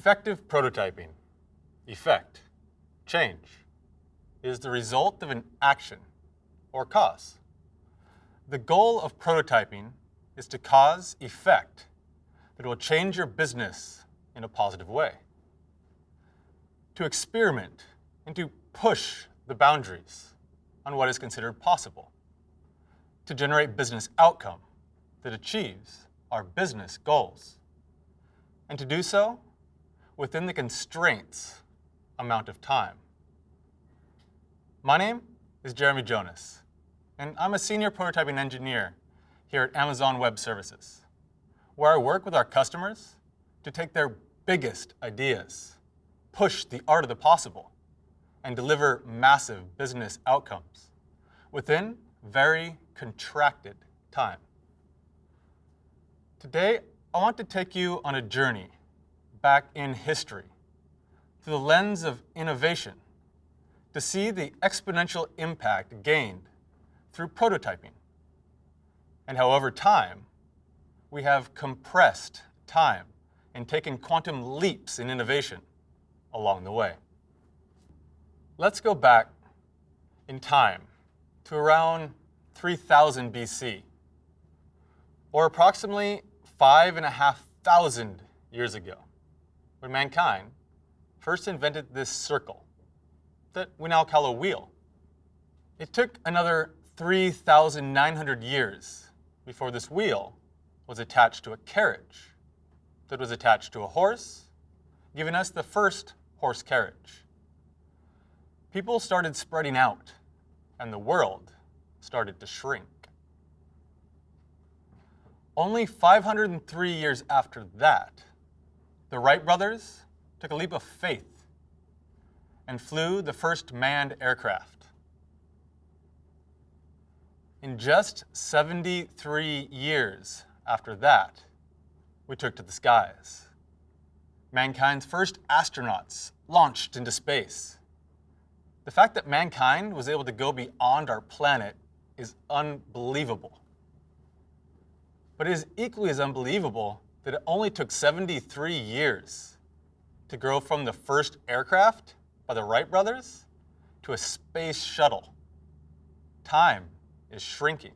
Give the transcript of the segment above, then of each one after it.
Effective prototyping, effect, change, is the result of an action or cause. The goal of prototyping is to cause effect that will change your business in a positive way, to experiment and to push the boundaries on what is considered possible, to generate business outcome that achieves our business goals, and to do so within the constraints amount of time. My name is Jeremy Jonas, and I'm a senior prototyping engineer here at Amazon Web Services, where I work with our customers to take their biggest ideas, push the art of the possible, and deliver massive business outcomes within very contracted time. Today, I want to take you on a journey back in history through the lens of innovation to see the exponential impact gained through prototyping, and how over time we have compressed time and taken quantum leaps in innovation along the way. Let's go back in time to around 3000 BC, or approximately 5,500 years ago, when mankind first invented this circle that we now call a wheel. It took another 3,900 years before this wheel was attached to a carriage that was attached to a horse, giving us the first horse carriage. People started spreading out, and the world started to shrink. Only 503 years after that, the Wright brothers took a leap of faith and flew the first manned aircraft. In just 73 years after that, we took to the skies. Mankind's first astronauts launched into space. The fact that mankind was able to go beyond our planet is unbelievable. But it is equally as unbelievable that it only took 73 years to grow from the first aircraft by the Wright brothers to a space shuttle. Time is shrinking.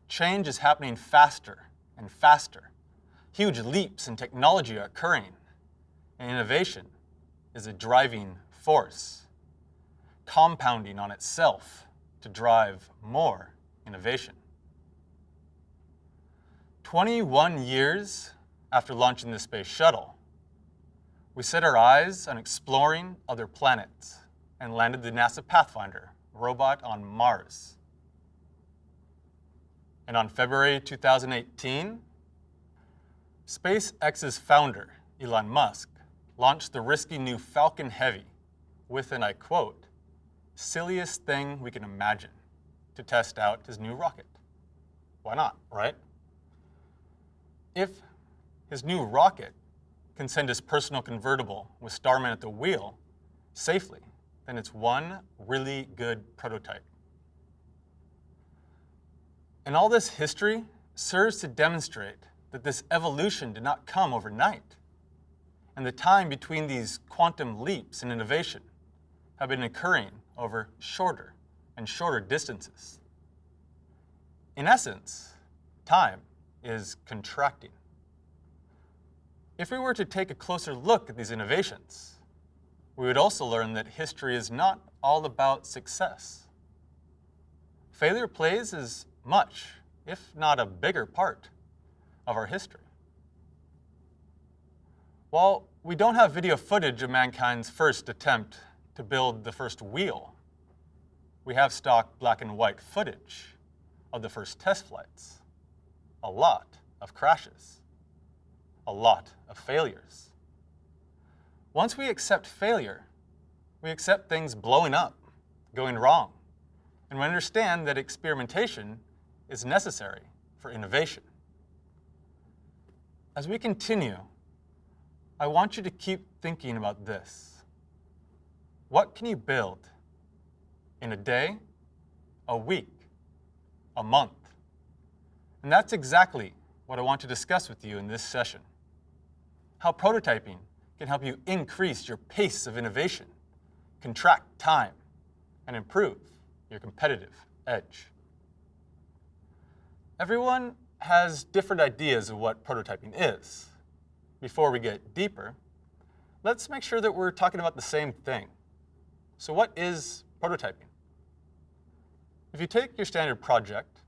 Change is happening faster and faster. Huge leaps in technology are occurring, and innovation is a driving force, compounding on itself to drive more innovation. 21 years after launching the space shuttle, we set our eyes on exploring other planets and landed the NASA Pathfinder robot on Mars. And on February 2018, SpaceX's founder, Elon Musk, launched the risky new Falcon Heavy with, and I quote, "silliest thing we can imagine," to test out his new rocket. Why not, right? If his new rocket can send his personal convertible with Starman at the wheel safely, then it's one really good prototype. And all this history serves to demonstrate that this evolution did not come overnight, and the time between these quantum leaps in innovation have been occurring over shorter and shorter distances. In essence, time is contracting. If we were to take a closer look at these innovations, we would also learn that history is not all about success. Failure plays as much, if not a bigger part, of our history. While we don't have video footage of mankind's first attempt to build the first wheel, we have stock black and white footage of the first test flights, a lot of crashes, a lot of failures. Once we accept failure, we accept things blowing up, going wrong, and we understand that experimentation is necessary for innovation. As we continue, I want you to keep thinking about this. What can you build in a day, a week, a month? And that's exactly what I want to discuss with you in this session. How prototyping can help you increase your pace of innovation, contract time, and improve your competitive edge. Everyone has different ideas of what prototyping is. Before we get deeper, let's make sure that we're talking about the same thing. So what is prototyping? If you take your standard project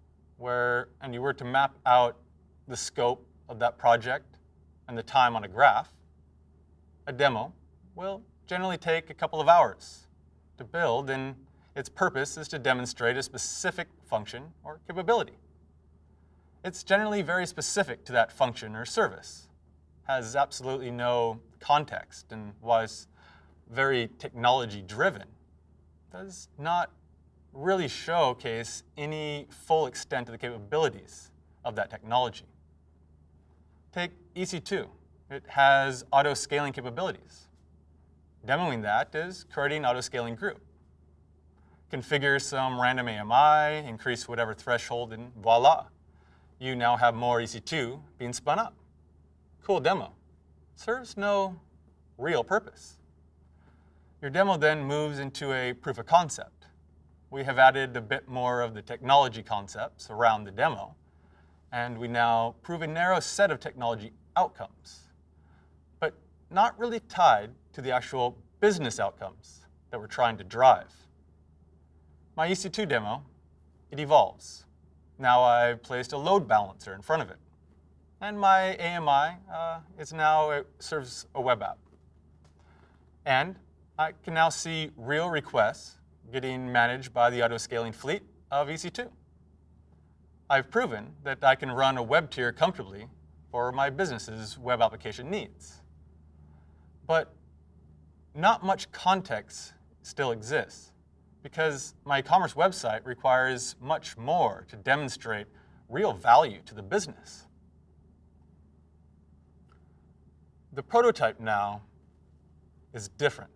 and you were to map out the scope of that project and the time on a graph, a demo will generally take a couple of hours to build, and its purpose is to demonstrate a specific function or capability. It's generally very specific to that function or service, has absolutely no context, and was very technology-driven, does not really showcase any full extent of the capabilities of that technology. Take EC2. It has auto-scaling capabilities. Demoing that is creating an auto-scaling group. Configure some random AMI, increase whatever threshold, and voila. You now have more EC2 being spun up. Cool demo. Serves no real purpose. Your demo then moves into a proof of concept. We have added a bit more of the technology concepts around the demo, and we now prove a narrow set of technology outcomes, but not really tied to the actual business outcomes that we're trying to drive. My EC2 demo, it evolves. Now I've placed a load balancer in front of it, and my AMI it serves a web app. And I can now see real requests getting managed by the auto-scaling fleet of EC2. I've proven that I can run a web tier comfortably for my business's web application needs. But not much context still exists, because my e-commerce website requires much more to demonstrate real value to the business. The prototype now is different.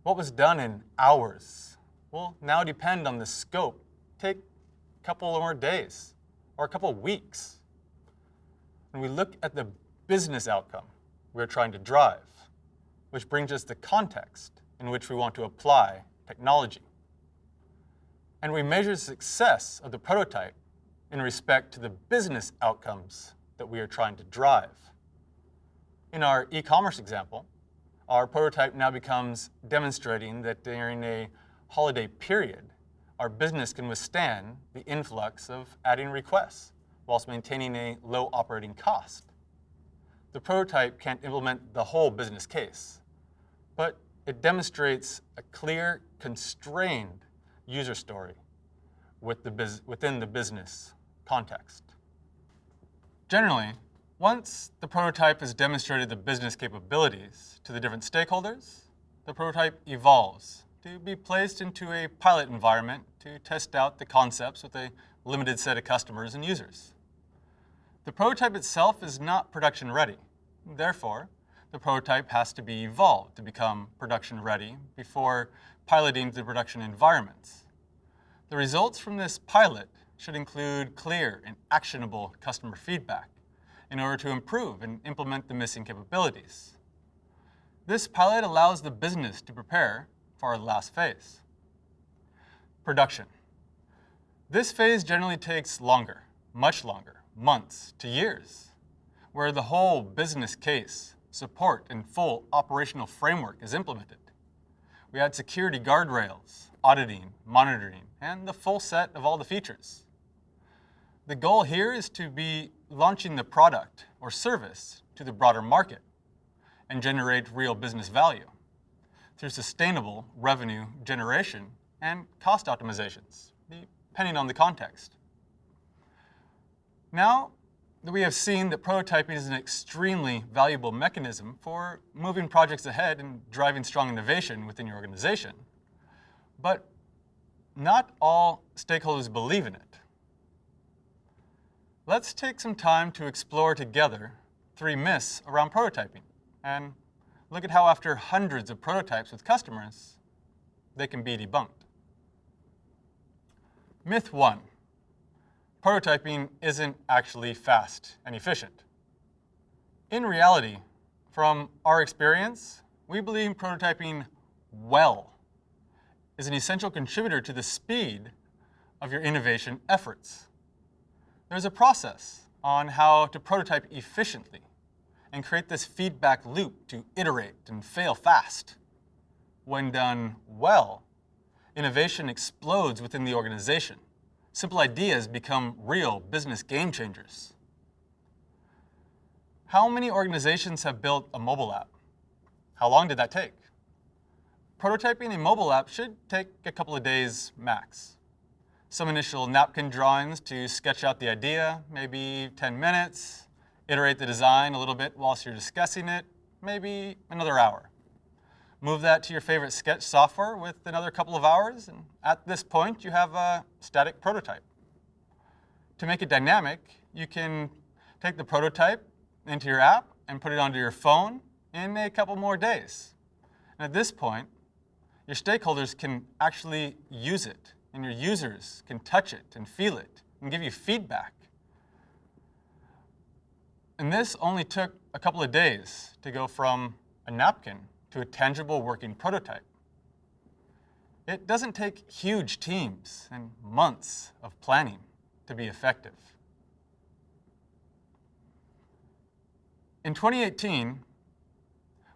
What was done in hours will now depend on the scope, take a couple more days or a couple of weeks. When we look at the business outcome we're trying to drive, which brings us the context in which we want to apply technology. And we measure the success of the prototype in respect to the business outcomes that we are trying to drive. In our e-commerce example, our prototype now becomes demonstrating that during a holiday period, our business can withstand the influx of adding requests whilst maintaining a low operating cost. The prototype can't implement the whole business case, but it demonstrates a clear, constrained user story within the business context. Generally, once the prototype has demonstrated the business capabilities to the different stakeholders, the prototype evolves to be placed into a pilot environment to test out the concepts with a limited set of customers and users. The prototype itself is not production ready. Therefore, the prototype has to be evolved to become production ready before piloting the production environments. The results from this pilot should include clear and actionable customer feedback in order to improve and implement the missing capabilities. This pilot allows the business to prepare for our last phase, production. This phase generally takes longer, much longer, months to years, where the whole business case, support, and full operational framework is implemented. We add security guardrails, auditing, monitoring, and the full set of all the features. The goal here is to be launching the product or service to the broader market and generate real business value through sustainable revenue generation and cost optimizations, depending on the context. Now that we have seen that prototyping is an extremely valuable mechanism for moving projects ahead and driving strong innovation within your organization, but not all stakeholders believe in it. Let's take some time to explore together 3 myths around prototyping and look at how after hundreds of prototypes with customers, they can be debunked. Myth 1, prototyping isn't actually fast and efficient. In reality, From our experience, we believe prototyping well is an essential contributor to the speed of your innovation efforts. There's a process on how to prototype efficiently and create this feedback loop to iterate and fail fast. When done well, innovation explodes within the organization. Simple ideas become real business game changers. How many organizations have built a mobile app? How long did that take? Prototyping a mobile app should take a couple of days max. Some initial napkin drawings to sketch out the idea, maybe 10 minutes. Iterate the design a little bit whilst you're discussing it, maybe another hour. Move that to your favorite sketch software with another couple of hours, and at this point, you have a static prototype. To make it dynamic, you can take the prototype into your app and put it onto your phone in a couple more days. And at this point, your stakeholders can actually use it, and your users can touch it and feel it and give you feedback. And this only took a couple of days to go from a napkin to a tangible working prototype. It doesn't take huge teams and months of planning to be effective. In 2018,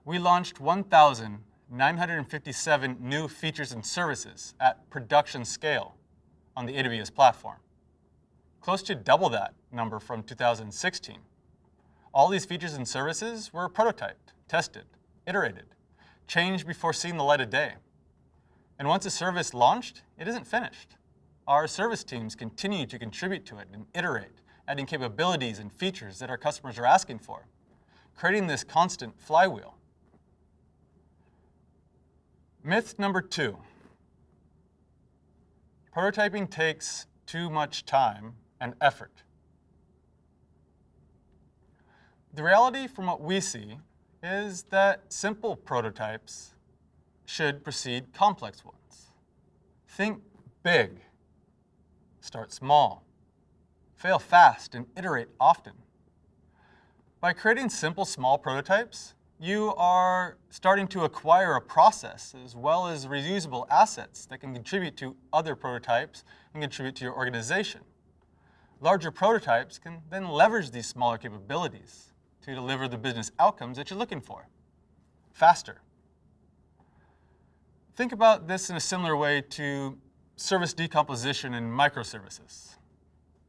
we launched 1,957 new features and services at production scale on the AWS platform, close to double that number from 2016. All these features and services were prototyped, tested, iterated, changed before seeing the light of day. And once a service launched, it isn't finished. Our service teams continue to contribute to it and iterate, adding capabilities and features that our customers are asking for, creating this constant flywheel. Myth number 2. Prototyping takes too much time and effort. The reality from what we see is that simple prototypes should precede complex ones. Think big, start small, fail fast, and iterate often. By creating simple, small prototypes, you are starting to acquire a process as well as reusable assets that can contribute to other prototypes and contribute to your organization. Larger prototypes can then leverage these smaller capabilities to deliver the business outcomes that you're looking for, faster. Think about this in a similar way to service decomposition and microservices.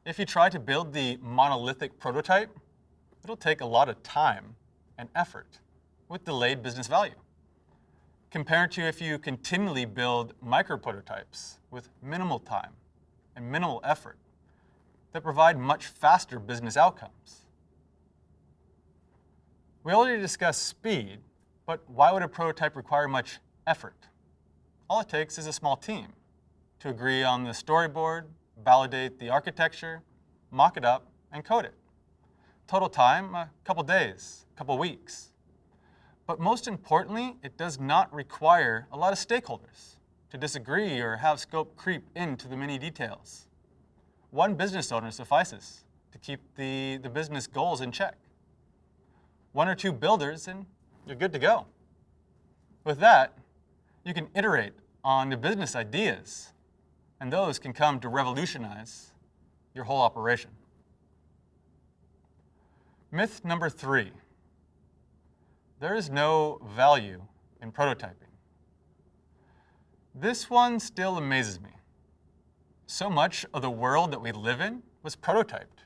If you try to build the monolithic prototype, it'll take a lot of time and effort with delayed business value, compared to if you continually build micro prototypes with minimal time and minimal effort that provide much faster business outcomes. We already discussed speed, but why would a prototype require much effort? All it takes is a small team to agree on the storyboard, validate the architecture, mock it up, and code it. Total time, a couple days, a couple weeks. But most importantly, it does not require a lot of stakeholders to disagree or have scope creep into the many details. One business owner suffices to keep the business goals in check. 1 or 2 builders and you're good to go. With that, you can iterate on the business ideas, and those can come to revolutionize your whole operation. Myth number 3. There is no value in prototyping. This one still amazes me. So much of the world that we live in was prototyped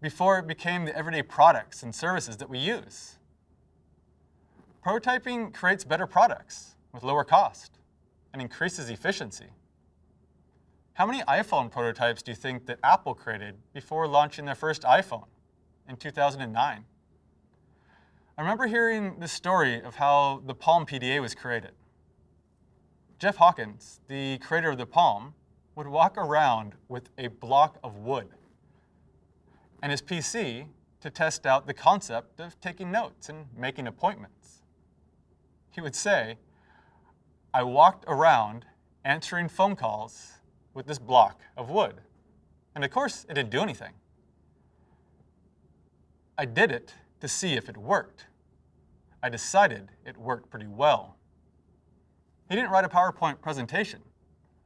before it became the everyday products and services that we use. Prototyping creates better products with lower cost and increases efficiency. How many iPhone prototypes do you think that Apple created before launching their first iPhone in 2009? I remember hearing the story of how the Palm PDA was created. Jeff Hawkins, the creator of the Palm, would walk around with a block of wood and his PC to test out the concept of taking notes and making appointments. He would say, "I walked around answering phone calls with this block of wood. And of course, it didn't do anything. I did it to see if it worked. I decided it worked pretty well. He didn't write a PowerPoint presentation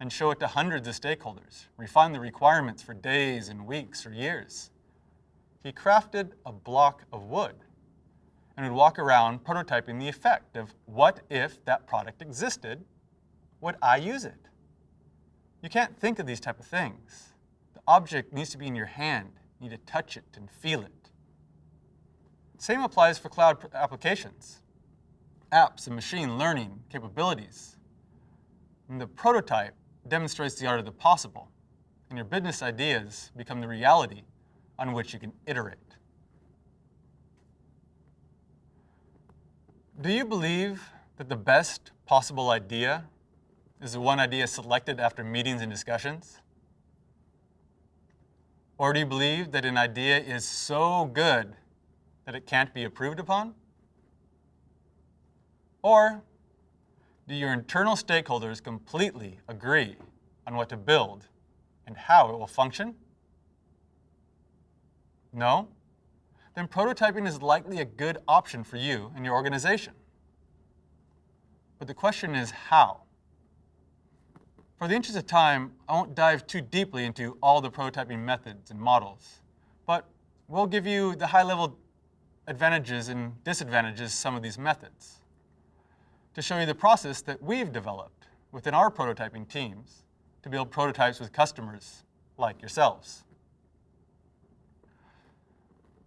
and show it to hundreds of stakeholders, refine the requirements for days and weeks or years. He crafted a block of wood and would walk around prototyping the effect of what if that product existed, would I use it? You can't think of these type of things. The object needs to be in your hand. You need to touch it and feel it. Same applies for cloud applications, apps and machine learning capabilities. And the prototype demonstrates the art of the possible, and your business ideas become the reality on which you can iterate. Do you believe that the best possible idea is the one idea selected after meetings and discussions? Or do you believe that an idea is so good that it can't be improved upon? Or do your internal stakeholders completely agree on what to build and how it will function? No? Then prototyping is likely a good option for you and your organization. But the question is how? For the interest of time, I won't dive too deeply into all the prototyping methods and models, but we'll give you the high-level advantages and disadvantages of some of these methods to show you the process that we've developed within our prototyping teams to build prototypes with customers like yourselves.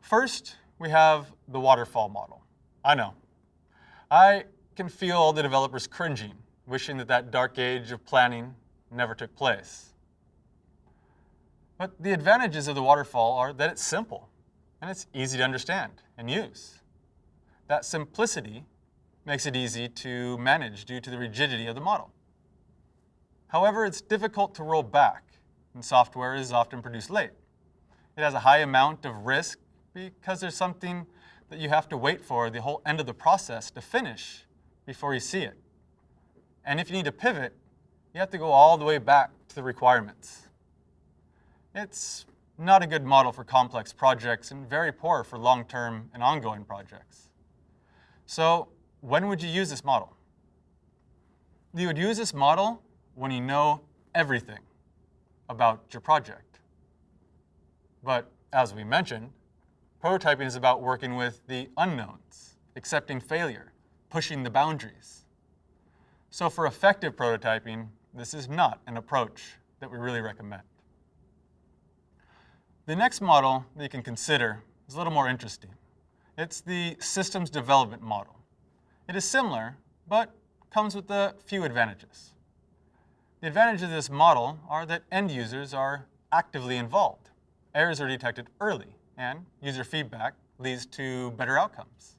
First, we have the waterfall model. I know. I can feel all the developers cringing, wishing that that dark age of planning never took place. But the advantages of the waterfall are that it's simple and it's easy to understand and use. That simplicity makes it easy to manage due to the rigidity of the model. However, it's difficult to roll back, and software is often produced late. It has a high amount of risk because there's something that you have to wait for the whole end of the process to finish before you see it. And if you need to pivot, you have to go all the way back to the requirements. It's not a good model for complex projects and very poor for long-term and ongoing projects. So when would you use this model? You would use this model when you know everything about your project. But as we mentioned, prototyping is about working with the unknowns, accepting failure, pushing the boundaries. So for effective prototyping, this is not an approach that we really recommend. The next model that you can consider is a little more interesting. It's the systems development model. It is similar, but comes with a few advantages. The advantages of this model are that end users are actively involved. Errors are detected early, and user feedback leads to better outcomes.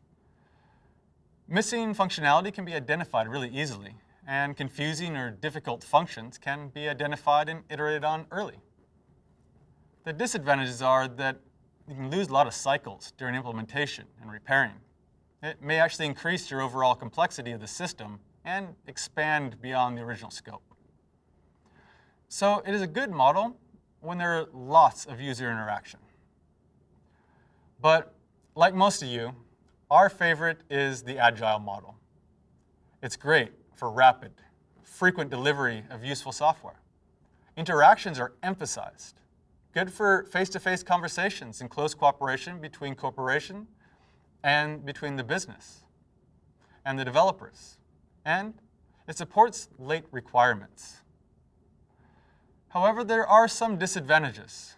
Missing functionality can be identified really easily, and confusing or difficult functions can be identified and iterated on early. The disadvantages are that you can lose a lot of cycles during implementation and repairing. It may actually increase your overall complexity of the system and expand beyond the original scope. So it is a good model when there are lots of user interaction. But like most of you, our favorite is the Agile model. It's great for rapid, frequent delivery of useful software. Interactions are emphasized. Good for face-to-face conversations and close cooperation between corporation and between the business and the developers. And it supports late requirements. However, there are some disadvantages.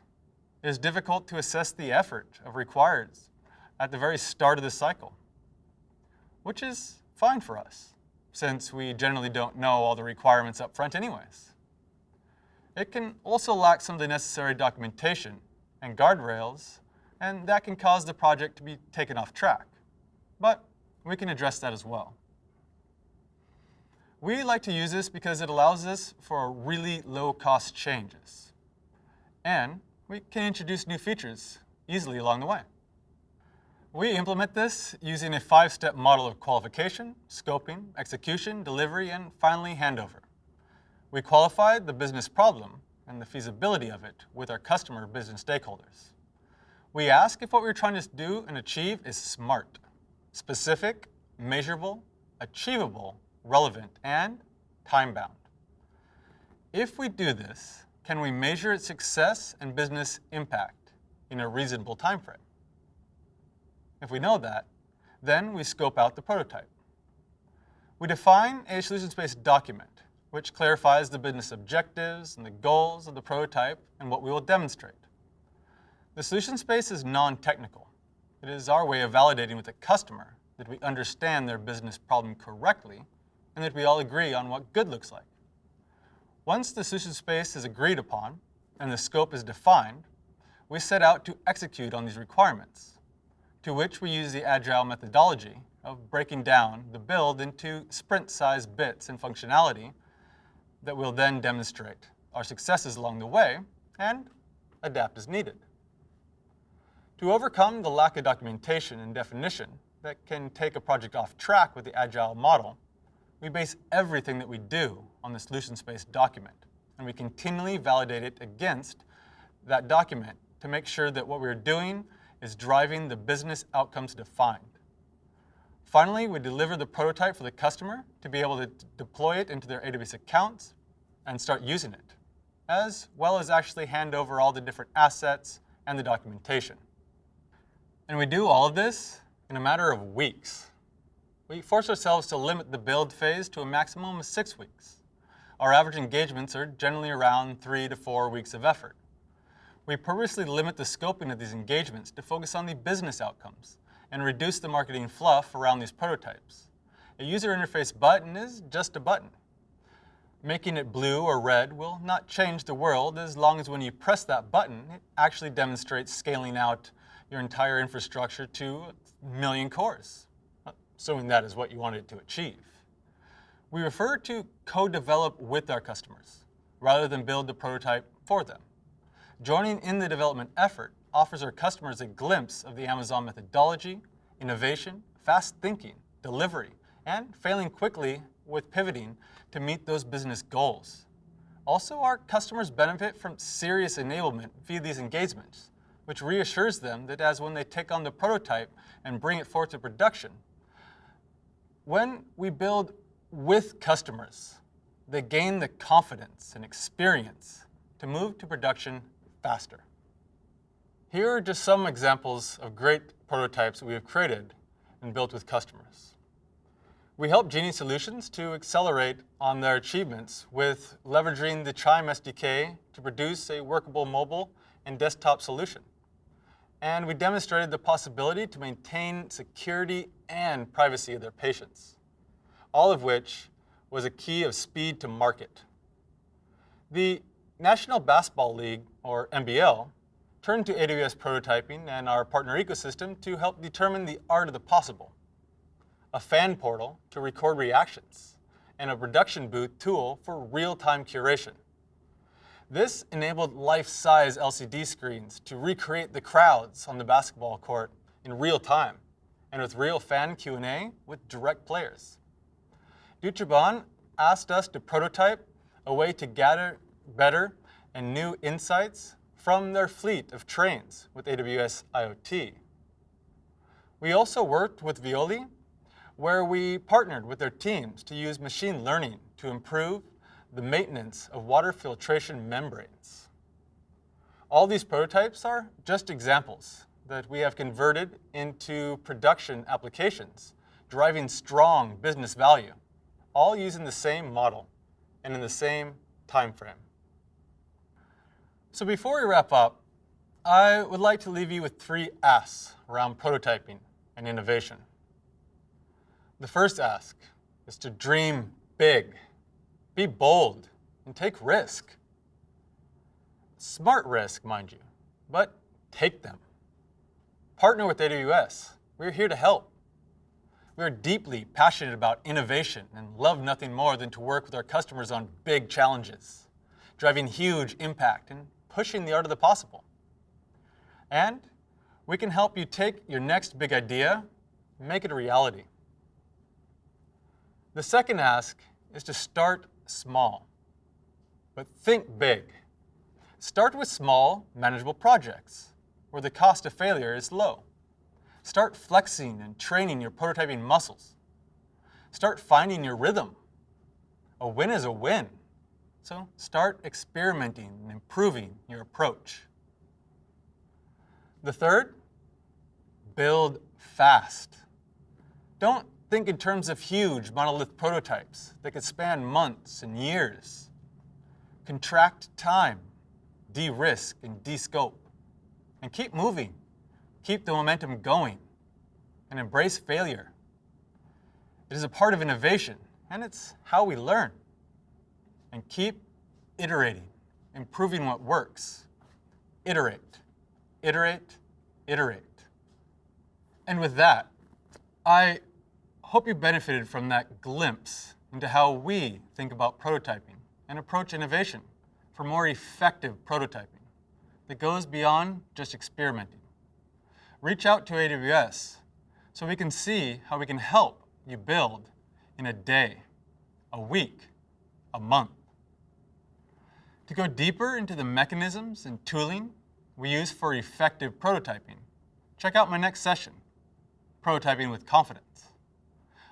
It is difficult to assess the effort of requireds at the very start of the cycle, which is fine for us, since we generally don't know all the requirements up front anyways. It can also lack some of the necessary documentation and guardrails, and that can cause the project to be taken off track. But we can address that as well. We like to use this because it allows us for really low-cost changes. And we can introduce new features easily along the way. We implement this using a 5-step model of qualification, scoping, execution, delivery, and finally handover. We qualify the business problem and the feasibility of it with our customer business stakeholders. We ask if what we're trying to do and achieve is smart, specific, measurable, achievable, relevant, and time-bound. If we do this, can we measure its success and business impact in a reasonable time frame? If we know that, then we scope out the prototype. We define a solution-based document, which clarifies the business objectives and the goals of the prototype and what we will demonstrate. The solution space is non-technical. It is our way of validating with the customer that we understand their business problem correctly and that we all agree on what good looks like. Once the solution space is agreed upon and the scope is defined, we set out to execute on these requirements, to which we use the Agile methodology of breaking down the build into sprint-sized bits and functionality that will then demonstrate our successes along the way and adapt as needed. To overcome the lack of documentation and definition that can take a project off track with the Agile model, we base everything that we do on the solution-based document, and we continually validate it against that document to make sure that what we're doing is driving the business outcomes defined. Finally, we deliver the prototype for the customer to be able to deploy it into their AWS accounts and start using it, as well as actually hand over all the different assets and the documentation. And we do all of this in a matter of weeks. We force ourselves to limit the build phase to a maximum of 6 weeks. Our average engagements are generally around 3 to 4 weeks of effort. We purposely limit the scoping of these engagements to focus on the business outcomes and reduce the marketing fluff around these prototypes. A user interface button is just a button. Making it blue or red will not change the world as long as when you press that button, it actually demonstrates scaling out your entire infrastructure to 1 million cores, assuming that is what you wanted to achieve. We prefer to co-develop with our customers rather than build the prototype for them. Joining in the development effort offers our customers a glimpse of the Amazon methodology, innovation, fast thinking, delivery, and failing quickly with pivoting to meet those business goals. Also, our customers benefit from serious enablement via these engagements, which reassures them that as when they take on the prototype and bring it forth to production, when we build with customers, they gain the confidence and experience to move to production faster. Here are just some examples of great prototypes that we have created and built with customers. We help Genie Solutions to accelerate on their achievements with leveraging the Chime SDK to produce a workable mobile and desktop solution. And we demonstrated the possibility to maintain security and privacy of their patients, all of which was a key of speed to market. The National Basketball League, or NBL, turned to AWS prototyping and our partner ecosystem to help determine the art of the possible, a fan portal to record reactions, and a production booth tool for real-time curation. This enabled life-size LCD screens to recreate the crowds on the basketball court in real time and with real fan Q&A with direct players. Dutraban asked us to prototype a way to gather better and new insights from their fleet of trains with AWS IoT. We also worked with Violi, where we partnered with their teams to use machine learning to improve the maintenance of water filtration membranes. All these prototypes are just examples that we have converted into production applications, driving strong business value, all using the same model and in the same time frame. So before we wrap up, I would like to leave you with 3 asks around prototyping and innovation. The first ask is to dream big, be bold, and take risk. Smart risk, mind you, but take them. Partner with AWS. We're here to help. We are deeply passionate about innovation and love nothing more than to work with our customers on big challenges, driving huge impact and pushing the art of the possible. And we can help you take your next big idea and make it a reality. The second ask is to start small, but think big. Start with small, manageable projects where the cost of failure is low. Start flexing and training your prototyping muscles Start finding your rhythm. A win is a win. So start experimenting and improving your approach. The third, build fast. Don't think in terms of huge monolith prototypes that could span months and years. Contract time, de-risk and de-scope, and keep moving. Keep the momentum going, and embrace failure. It is a part of innovation, and it's how we learn. And keep iterating, improving what works. Iterate, iterate, iterate. And with that, I hope you benefited from that glimpse into how we think about prototyping and approach innovation for more effective prototyping that goes beyond just experimenting. Reach out to AWS so we can see how we can help you build in a day, a week, a month. To go deeper into the mechanisms and tooling we use for effective prototyping, check out my next session, Prototyping with Confidence,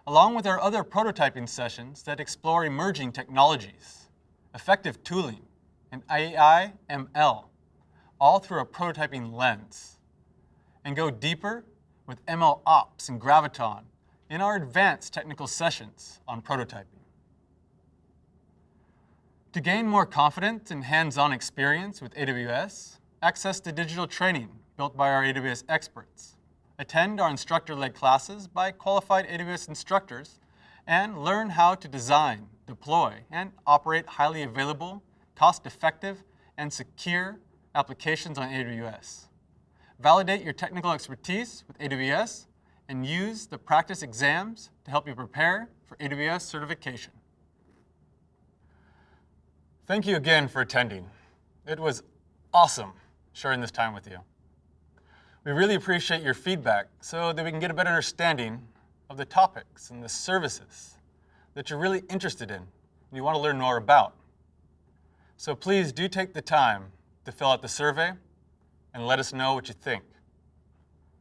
along with our other prototyping sessions that explore emerging technologies, effective tooling, and AI, ML, all through a prototyping lens, and go deeper with ML Ops and Graviton in our advanced technical sessions on prototyping. To gain more confidence and hands-on experience with AWS, access the digital training built by our AWS experts, attend our instructor-led classes by qualified AWS instructors, and learn how to design, deploy, and operate highly available, cost-effective, and secure applications on AWS. Validate your technical expertise with AWS and use the practice exams to help you prepare for AWS certification. Thank you again for attending. It was awesome sharing this time with you. We really appreciate your feedback so that we can get a better understanding of the topics and the services that you're really interested in and you want to learn more about. So please do take the time to fill out the survey and let us know what you think.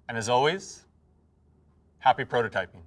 And as always, happy prototyping.